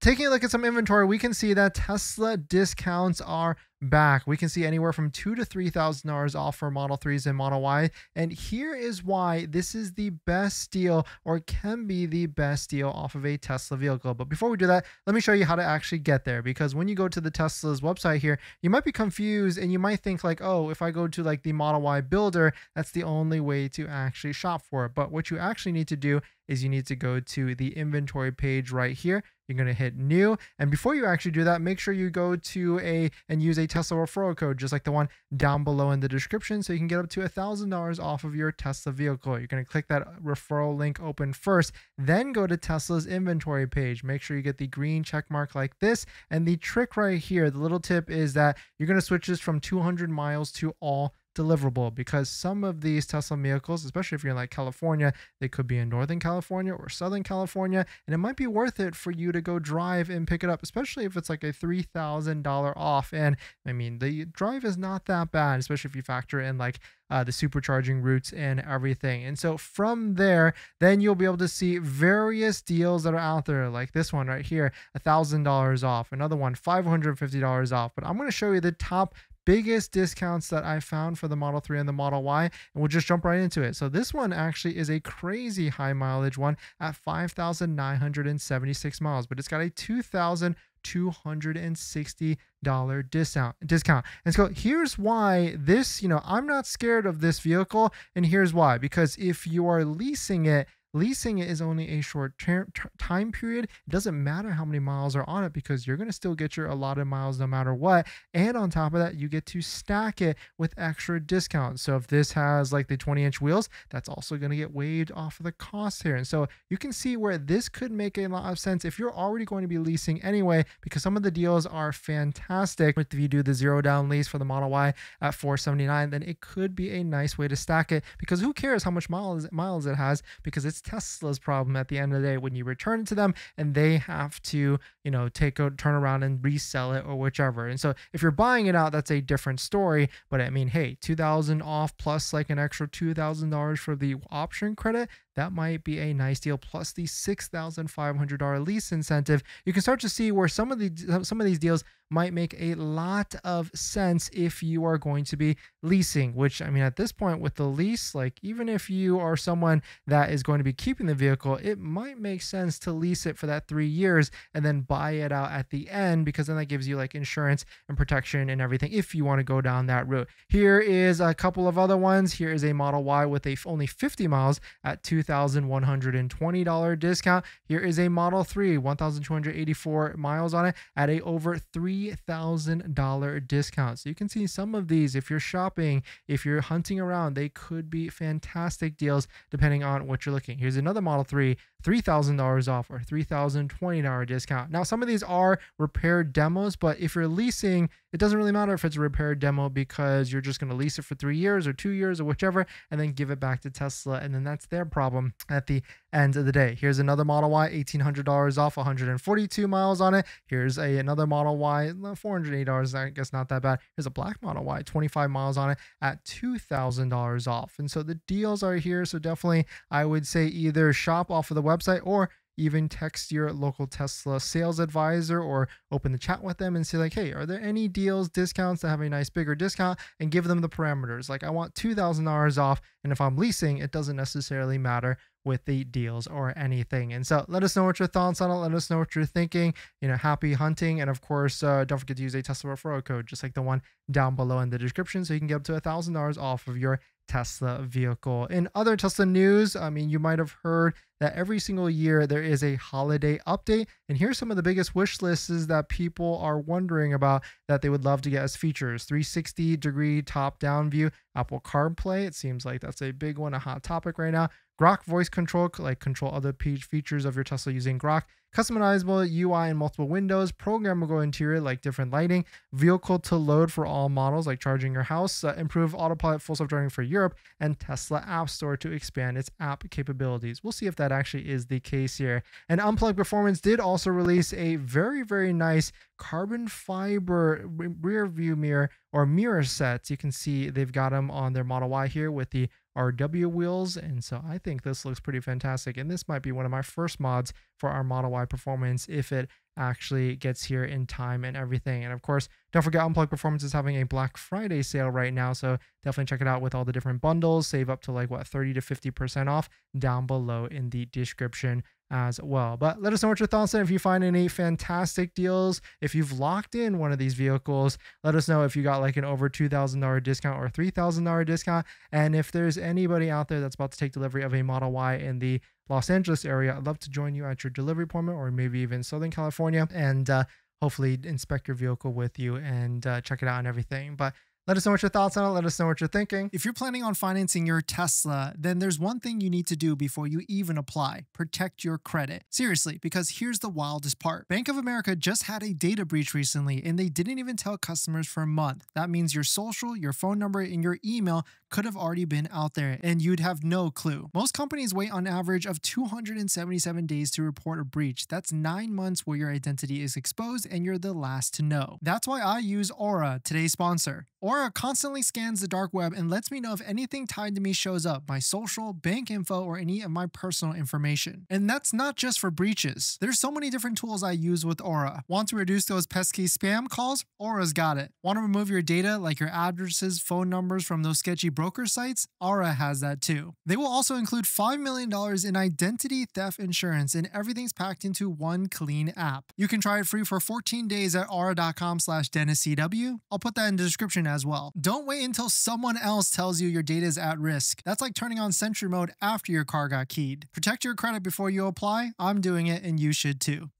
taking a look at some inventory, we can see that Tesla discounts are back. We can see anywhere from $2,000 to $3,000 off for Model 3s and Model Y. And here is why this is the best deal, or can be the best deal off of a Tesla vehicle. But before we do that, let me show you how to actually get there, because when you go to the Tesla's website here, you might be confused and you might think like, oh, if I go to like the Model Y builder, that's the only way to actually shop for it. But what you actually need to do is you need to go to the inventory page right here. You're going to hit new. And before you actually do that, make sure you go to and use a Tesla referral code, just like the one down below in the description, so you can get up to $1,000 off of your Tesla vehicle. You're going to click that referral link open first, then go to Tesla's inventory page. Make sure you get the green check mark like this. And the trick right here, the little tip is that you're going to switch this from 200 miles to all deliverable, because some of these Tesla vehicles, especially if you're in like California, they could be in Northern California or Southern California, and it might be worth it for you to go drive and pick it up, especially if it's like a $3,000 off. And I mean, the drive is not that bad, especially if you factor in like the supercharging routes and everything. And so from there, then you'll be able to see various deals that are out there, like this one right here, $1,000 off, another one $550 off. But I'm going to show you the top biggest discounts that I found for the Model 3 and the Model Y, and we'll just jump right into it. So this one actually is a crazy high mileage one at 5,976 miles, but it's got a $2,260 discount. And so here's why this, I'm not scared of this vehicle, and here's why. Because if you are leasing it is only a short time period. It doesn't matter how many miles are on it, because you're going to still get your allotted miles no matter what. And on top of that, you get to stack it with extra discounts. So if this has like the 20-inch wheels, that's also going to get waived off of the cost here. And so you can see where this could make a lot of sense if you're already going to be leasing anyway, because some of the deals are fantastic. If you do the 0 down lease for the Model Y at $479, then it could be a nice way to stack it, because who cares how much miles it has, because it's Tesla's problem at the end of the day when you return it to them and they have to, turn around and resell it or whichever. And so if you're buying it out, that's a different story. But I mean, hey, $2,000 off plus like an extra $2,000 for the option credit, that might be a nice deal, plus the $6,500 lease incentive. You can start to see where some of these deals might make a lot of sense if you are going to be leasing, which, I mean, at this point with the lease, like even if you are someone that is going to be keeping the vehicle, it might make sense to lease it for that 3 years and then buy it out at the end, because then that gives you like insurance and protection and everything if you want to go down that route. Here is a couple of other ones. Here is a Model Y with only 50 miles at $2,120 discount. Here is a Model 3, 1,284 miles on it at a over $3,000 discount. So you can see some of these, if you're shopping, if you're hunting around, they could be fantastic deals depending on what you're looking. Here's another Model 3, $3,000 off or $3,020 discount. Now, some of these are repaired demos, but if you're leasing, it doesn't really matter if it's a repaired demo, because you're just going to lease it for 3 years or 2 years or whichever, and then give it back to Tesla, and then that's their problem at the end of the day. Here's another Model Y, $1,800 off, 142 miles on it. Here's another Model Y, $480, I guess not that bad. Here's a black Model Y, 25 miles on it at $2,000 off. And so the deals are here. So definitely, I would say either shop off of the website or even text your local Tesla sales advisor or open the chat with them and say like, hey, are there any deals, discounts that have a nice bigger discount, and give them the parameters. Like, I want $2,000 off. And if I'm leasing, it doesn't necessarily matter with the deals or anything. And so let us know what your thoughts on it. Let us know what you're thinking. Happy hunting. And of course, don't forget to use a Tesla referral code, just like the one down below in the description, so you can get up to $1,000 off of your Tesla vehicle. In other Tesla news, I mean, you might have heard that every single year there is a holiday update. And here's some of the biggest wish lists that people are wondering about that they would love to get as features. 360-degree top-down view, Apple CarPlay. It seems like that's a big one, a hot topic right now. Grok voice control, like control other features of your Tesla using Grok. Customizable UI in multiple windows, programmable interior like different lighting, vehicle to load for all models like charging your house, improve autopilot full self-driving for Europe, and Tesla App Store to expand its app capabilities. We'll see if that actually is the case here. And Unplugged Performance did also release a very, very nice carbon fiber rear view mirror or mirror sets. You can see they've got them on their Model Y here with the RW wheels, and so I think this looks pretty fantastic, and this might be one of my first mods for our Model Y Performance if it actually gets here in time and everything. And of course, don't forget Unplugged Performance is having a Black Friday sale right now, so definitely check it out with all the different bundles. Save up to like what, 30 to 50% off down below in the description as well. But let us know what your thoughts are. If you find any fantastic deals, if you've locked in one of these vehicles, let us know if you got like an over $2,000 discount or $3,000 discount. And if there's anybody out there that's about to take delivery of a Model Y in the Los Angeles area, I'd love to join you at your delivery appointment, or maybe even Southern California, and hopefully inspect your vehicle with you and check it out and everything. But let us know what your thoughts on it. Let us know what you're thinking. If you're planning on financing your Tesla, then there's one thing you need to do before you even apply: protect your credit. Seriously, because here's the wildest part. Bank of America just had a data breach recently, and they didn't even tell customers for a month. That means your social, your phone number, and your email could have already been out there, and you'd have no clue. Most companies wait on average of 277 days to report a breach. That's 9 months where your identity is exposed and you're the last to know. That's why I use Aura, today's sponsor. Aura constantly scans the dark web and lets me know if anything tied to me shows up: my social, bank info, or any of my personal information. And that's not just for breaches. There's so many different tools I use with Aura. Want to reduce those pesky spam calls? Aura's got it. Want to remove your data like your addresses, phone numbers from those sketchy broker sites? Aura has that too. They will also include $5 million in identity theft insurance, and everything's packed into one clean app. You can try it free for 14 days at aura.com/DennisCW. I'll put that in the description as well. Don't wait until someone else tells you your data is at risk. That's like turning on Sentry mode after your car got keyed. Protect your credit before you apply. I'm doing it, and you should too.